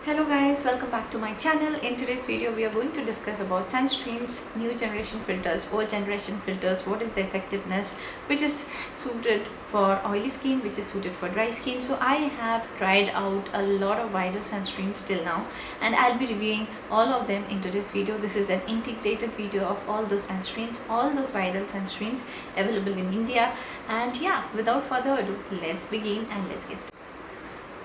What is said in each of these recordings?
Hello guys, welcome back to my channel. In today's video we are going to discuss about sunscreens, new generation filters, old generation filters, what is the effectiveness, which is suited for oily skin, which is suited for dry skin. So I have tried out a lot of viral sunscreens till now and I'll be reviewing all of them in today's video. This is an integrated video of all those sunscreens, all those viral sunscreens available in India. And yeah, without further ado, let's begin and let's get started.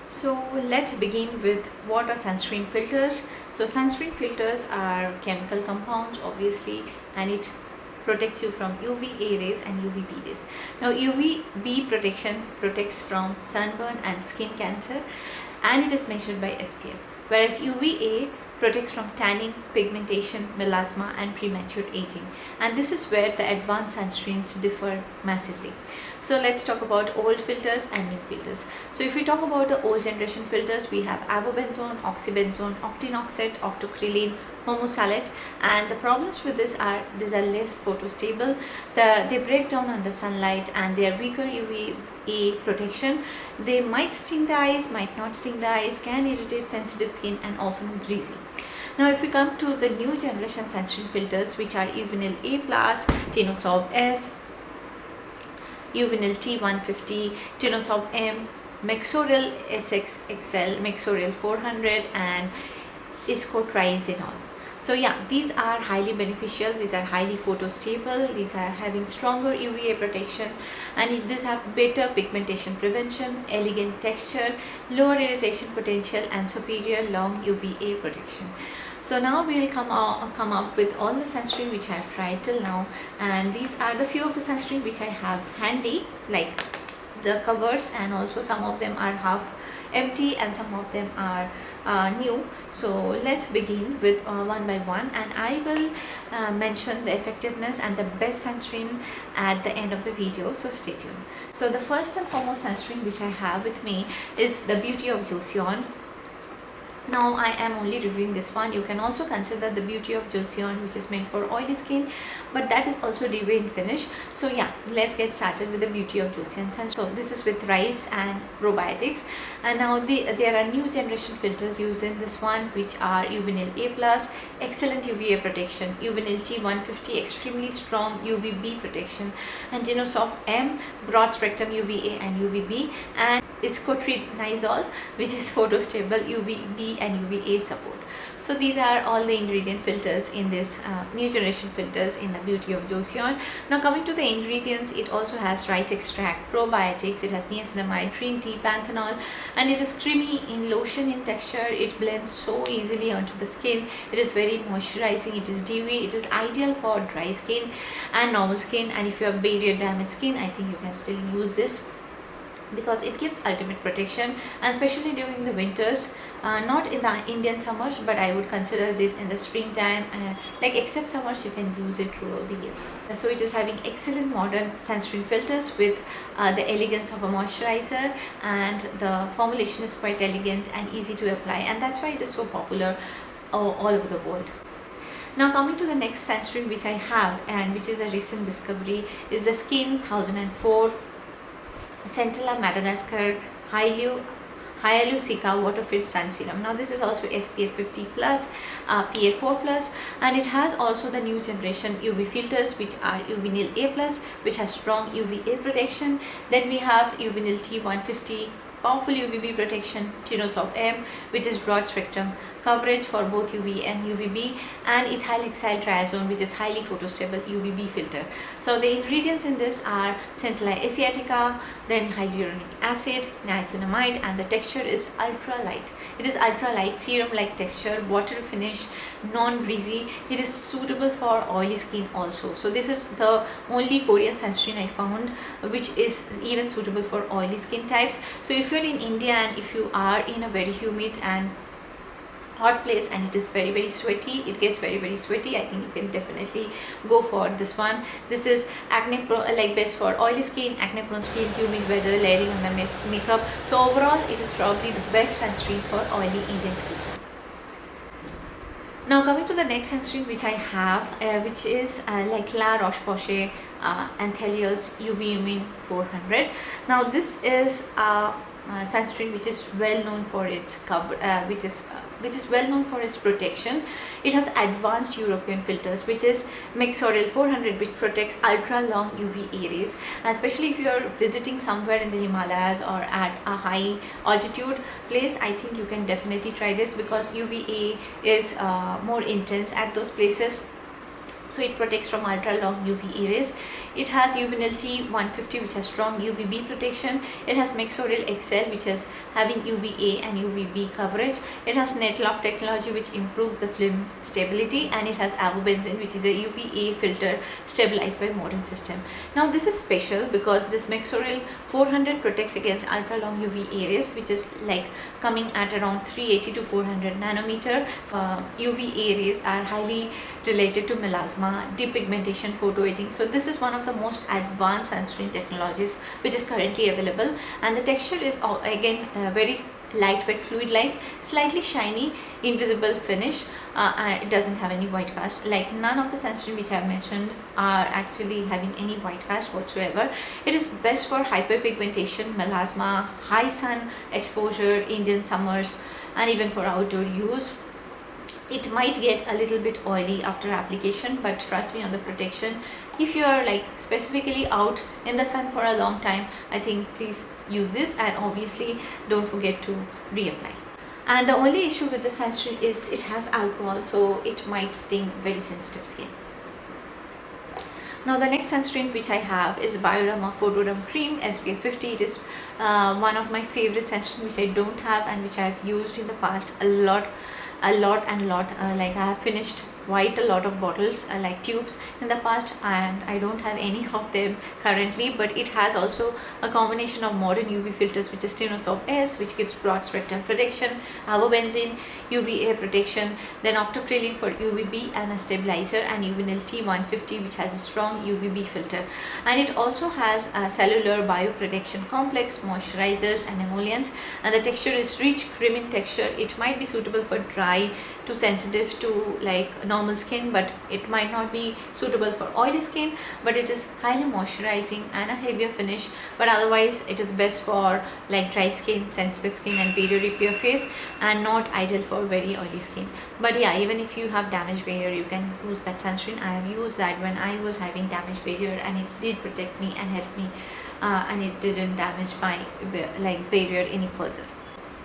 So let's begin with what are sunscreen filters. So sunscreen filters are chemical compounds obviously, and it protects you from UVA rays and UVB rays. Now UVB protection protects from sunburn and skin cancer, and it is measured by SPF, whereas UVA protects from tanning, pigmentation, melasma and premature aging, and this is where the advanced sunscreens differ massively. So let's talk about old filters and new filters. So if we talk about the old generation filters, we have avobenzone, oxybenzone, octinoxate, octocrylene, homosalate, and the problems with this are these are less photostable, they break down under sunlight, and they are weaker UVA protection. They might sting the eyes, might not sting the eyes, can irritate sensitive skin and often greasy. Now if we come to the new generation sunscreen filters, which are Uvinil A+, Tinosorb S, Uvinil T150, Tinosorb M, Mexoryl SXXL, Mexoryl 400 and Iscotriazinol. So yeah, these are highly beneficial, these are highly photostable, these are having stronger UVA protection, and these have better pigmentation prevention, elegant texture, lower irritation potential and superior long UVA protection. So now we will come up with all the sunscreen which I have tried till now, and these are the few of the sunscreen which I have handy, like the covers, and also some of them are half empty and some of them are new. So let's begin with one by one, and I will mention the effectiveness and the best sunscreen at the end of the video, so stay tuned. So the first and foremost sunscreen which I have with me is the Beauty of Joseon. Now I am only reviewing this one. You can also consider the Beauty of Joseon, which is meant for oily skin, but that is also dewy in finish. So yeah, let's get started with the Beauty of Joseon sunscreen. So this is with rice and probiotics, and now there are new generation filters used in this one, which are Uvinil A+, excellent UVA protection, Uvinil T150, extremely strong UVB protection, and Tinosorb M, broad spectrum UVA and UVB, and Iscotriazinol, which is photostable, UVB and UVA support. So these are all the ingredient filters in this new generation filters in the Beauty of Joseon. Now coming to the ingredients, it also has rice extract, probiotics, it has niacinamide, green tea, panthenol, and it is creamy in lotion in texture. It blends so easily onto the skin. It is very moisturizing, it is dewy, it is ideal for dry skin and normal skin, and if you have barrier damaged skin, I think you can still use this because it gives ultimate protection, and especially during the winters, not in the Indian summers, but I would consider this in the springtime, like except summers you can use it throughout the year. So it is having excellent modern sunscreen filters with the elegance of a moisturizer, and the formulation is quite elegant and easy to apply, and that's why it is so popular all over the world. Now coming to the next sunscreen which I have, and which is a recent discovery, is the Skin1004 Centella Madagascar Hyalu-Cica Water Fit Sun Serum. Now this is also SPF 50+, PA4+, and it has also the new generation UV filters, which are Uvinil A+, which has strong UVA protection. Then we have Uvinil T150, powerful UVB protection, Tinosorb M, which is broad spectrum coverage for both UV and UVB, and ethyl-hexyltriazone, which is highly photostable UVB filter. So the ingredients in this are Centella asiatica, then hyaluronic acid, niacinamide, and the texture is ultra light. It is ultra light, serum like texture, water finish, non-greasy. It is suitable for oily skin also. So this is the only Korean sunscreen I found which is even suitable for oily skin types. So if you're in India and if you are in a very humid and hot place and it is very sweaty, it gets very sweaty, I think you can definitely go for this one. This is acne prone, like best for oily skin, acne prone skin, humid weather, layering on the makeup. So overall it is probably the best sunscreen for oily Indian skin. Now coming to the next sunscreen which I have, which is like La Roche-Posay Anthelios UV Min 400. Now this is sunscreen which is well known for its cover, which is which is well known for its protection. It has advanced European filters, which is Mexoril 400, which protects ultra long UVA rays. Especially if you are visiting somewhere in the Himalayas or at a high altitude place, I think you can definitely try this, because UVA is more intense at those places. So it protects from ultra long UVA rays. It has Uvinil T 150, which has strong UVB protection. It has Mexoril XL, which is having UVA and UVB coverage. It has net lock technology, which improves the film stability, and it has avobenzene, which is a UVA filter stabilized by modern system. Now this is special because this Mexoril 400 protects against ultra long UVA rays, which is like coming at around 380 to 400 nanometer. UVA rays are highly related to melasma, depigmentation, photoaging. So this is one of the most advanced sunscreen technologies which is currently available, and the texture is again very lightweight, fluid like, slightly shiny, invisible finish. It doesn't have any white cast. Like none of the sunscreen which I have mentioned are actually having any white cast whatsoever. It is best for hyperpigmentation, melasma, high sun exposure, Indian summers, and even for outdoor use. It might get a little bit oily after application, but trust me on the protection. If you are like specifically out in the sun for a long time, I think please use this, and obviously don't forget to reapply. And the only issue with the sunscreen is it has alcohol, so it might sting very sensitive skin. Now the next sunscreen which I have is Bioderma Photoderm Cream SPF 50. It is one of my favorite sunscreen which I don't have and which I have used in the past a lot. Like I have finished quite a lot of bottles like tubes in the past, and I don't have any of them currently, but it has also a combination of modern UV filters, which is Tinosorb S, which gives broad spectrum protection, avobenzene UVA protection, then octocrylene for UVB and a stabilizer, and Uvinil T 150, which has a strong UVB filter. And it also has a cellular bioprotection complex, moisturizers and emollients, and the texture is rich cream in texture. It might be suitable for dry to sensitive to like normal skin, but it might not be suitable for oily skin. But it is highly moisturizing and a heavier finish, but otherwise it is best for like dry skin, sensitive skin and barrier repair phase, and not ideal for very oily skin. But yeah, even if you have damaged barrier, you can use that sunscreen. I have used that when I was having damaged barrier, and it did protect me and help me, and it didn't damage my like barrier any further.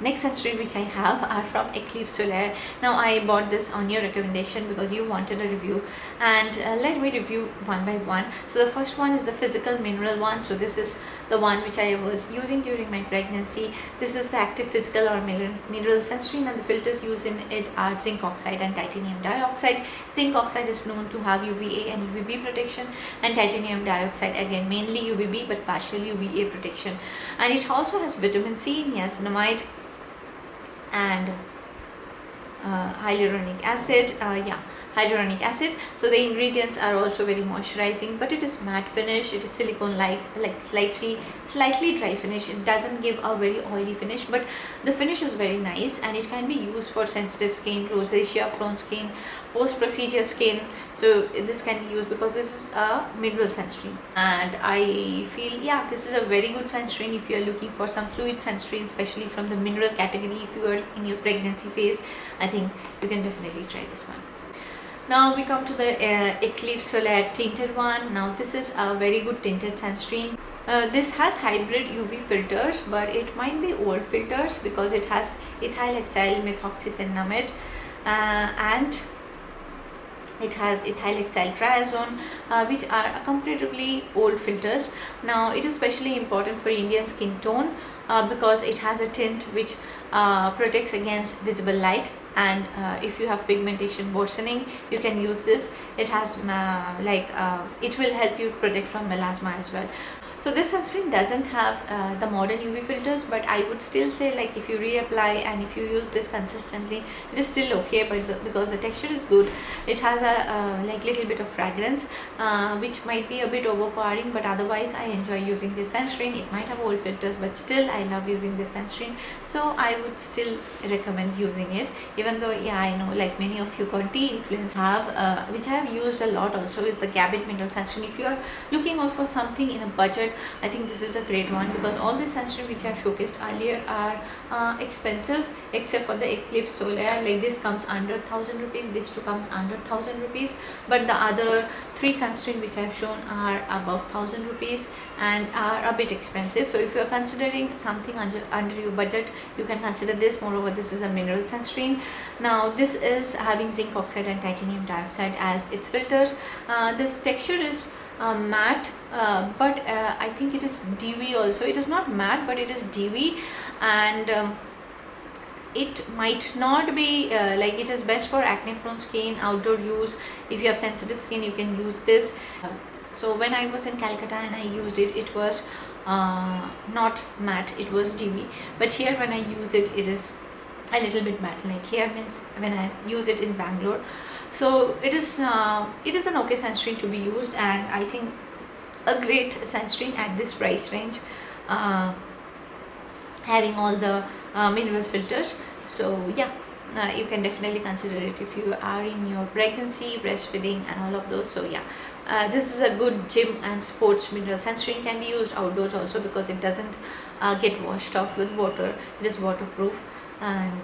Next sunscreen which I have are from Eclipse Solaire. Now I bought this on your recommendation because you wanted a review, and let me review one by one. So the first one is the physical mineral one. So this is the one which I was using during my pregnancy. This is the active physical or mineral sunscreen, and the filters used in it are zinc oxide and titanium dioxide. Zinc oxide is known to have UVA and UVB protection, and titanium dioxide again mainly UVB but partial UVA protection. And it also has vitamin C, niacinamide, and hyaluronic acid. Hyaluronic acid. So the ingredients are also very moisturizing, but it is matte finish. It is silicone like slightly dry finish. It doesn't give a very oily finish, but the finish is very nice, and it can be used for sensitive skin, rosacea prone skin, post procedure skin. So this can be used because this is a mineral sunscreen, and I feel this is a very good sunscreen if you are looking for some fluid sunscreen, especially from the mineral category. If you are in your pregnancy phase, I think you can definitely try this one. Now we come to the Eclipse Solaire tinted one. Now this is a very good tinted sunscreen. This has hybrid UV filters, but it might be old filters because it has ethyl methoxycinnamide and it has ethyl triazone, which are comparatively old filters. Now it is especially important for Indian skin tone because it has a tint which protects against visible light, and if you have pigmentation worsening, you can use this. It has it will help you protect from melasma as well. So this sunscreen doesn't have the modern UV filters, but I would still say, like, if you reapply and if you use this consistently, it is still okay. But because the texture is good, it has a little bit of fragrance, which might be a bit overpowering. But otherwise, I enjoy using this sunscreen. It might have old filters, but still I love using this sunscreen. So I would still recommend using it. Even though, yeah, I know like many of you got de-influenced have, which I have used a lot also, is the Gabit mineral sunscreen. If you are looking out for something in a budget budget, I think this is a great one, because all the sunscreen which I have showcased earlier are expensive, except for the Eclipse Solaire. Like this comes under 1000 rupees, this two comes under 1000 rupees, but the other three sunscreen which I have shown are above 1000 rupees and are a bit expensive. So if you are considering something under your budget, you can consider this. Moreover, this is a mineral sunscreen. Now this is having zinc oxide and titanium dioxide as its filters. This texture is matte, but I think it is dewy also. It is not matte, but it is dewy, and it might not be like, it is best for acne prone skin, outdoor use. If you have sensitive skin, you can use this. So when I was in Calcutta and I used it, it was not matte, it was dewy. But here when I use it, it is a little bit matte. Like here means when I use it in Bangalore. So it is an okay sunscreen to be used, and I think a great sunscreen at this price range, having all the mineral filters. So yeah, you can definitely consider it if you are in your pregnancy, breastfeeding and all of those. So yeah, this is a good gym and sports mineral sunscreen, can be used outdoors also, because it doesn't get washed off with water. It is waterproof. And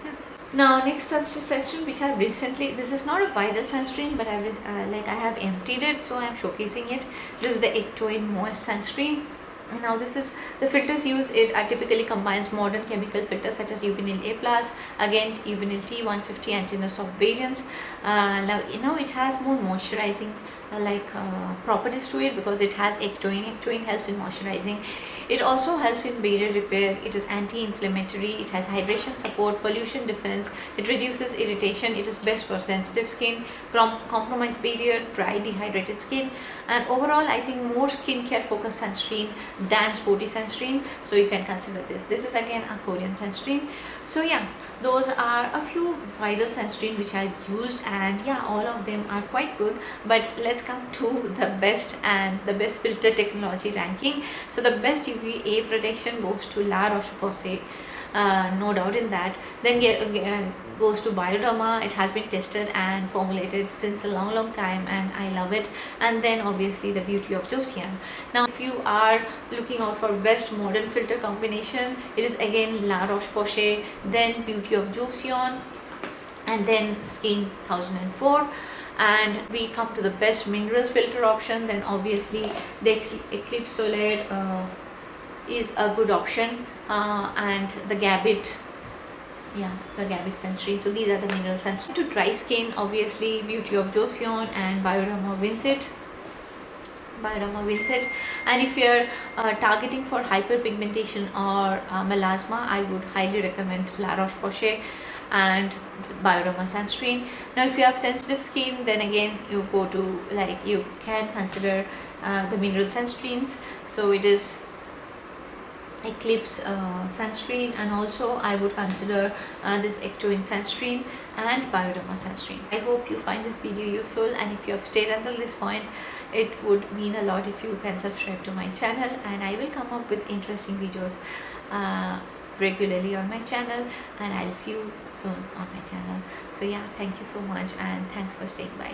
yeah. Now next sunscreen which I have recently, this is not a viral sunscreen, but I have emptied it, so I am showcasing it. This is the Ectoin Moist Sunscreen. Now this is the filters used. It typically combines modern chemical filters such as Uvinil A+, again Uvinil T 150 and Tinosoft variants. Now it has more moisturizing properties to it, because it has Ectoin. Ectoin helps in moisturizing. It also helps in barrier repair. It is anti-inflammatory. It has hydration support, pollution defense. It reduces irritation. It is best for sensitive skin, compromised barrier, dry, dehydrated skin. And overall, I think more skincare focused sunscreen than sporty sunscreen. So you can consider this. This is again a Korean sunscreen. So yeah, those are a few viral sunscreen which I've used, and yeah, all of them are quite good. But let's come to the best and the best filter technology ranking. So the best UVA protection goes to La Roche-Posay, no doubt in that. Then goes to Bioderma. It has been tested and formulated since a long time, and I love it. And then obviously the beauty of Joseon. Now if you are looking out for best modern filter combination, it is again La Roche-Posay, then beauty of Joseon, and then Skin1004. And we come to the best mineral filter option, then obviously the Eclipse Solaire is a good option, and the Gabit, yeah, the Gabit sunscreen. So these are the mineral sunscreen. To dry skin, obviously beauty of Joseon and Bioderma wins it. And if you're targeting for hyperpigmentation or melasma, I would highly recommend La Roche-Posay and Bioderma sunscreen. Now if you have sensitive skin, then again you go to, you can consider the mineral sunscreens. So it is Eclipse sunscreen, and also I would consider this Ectoin sunscreen and Bioderma sunscreen. I hope you find this video useful, and if you have stayed until this point, it would mean a lot if you can subscribe to my channel, and I will come up with interesting videos regularly on my channel, and I'll see you soon on my channel. So yeah, thank you so much, and thanks for staying by.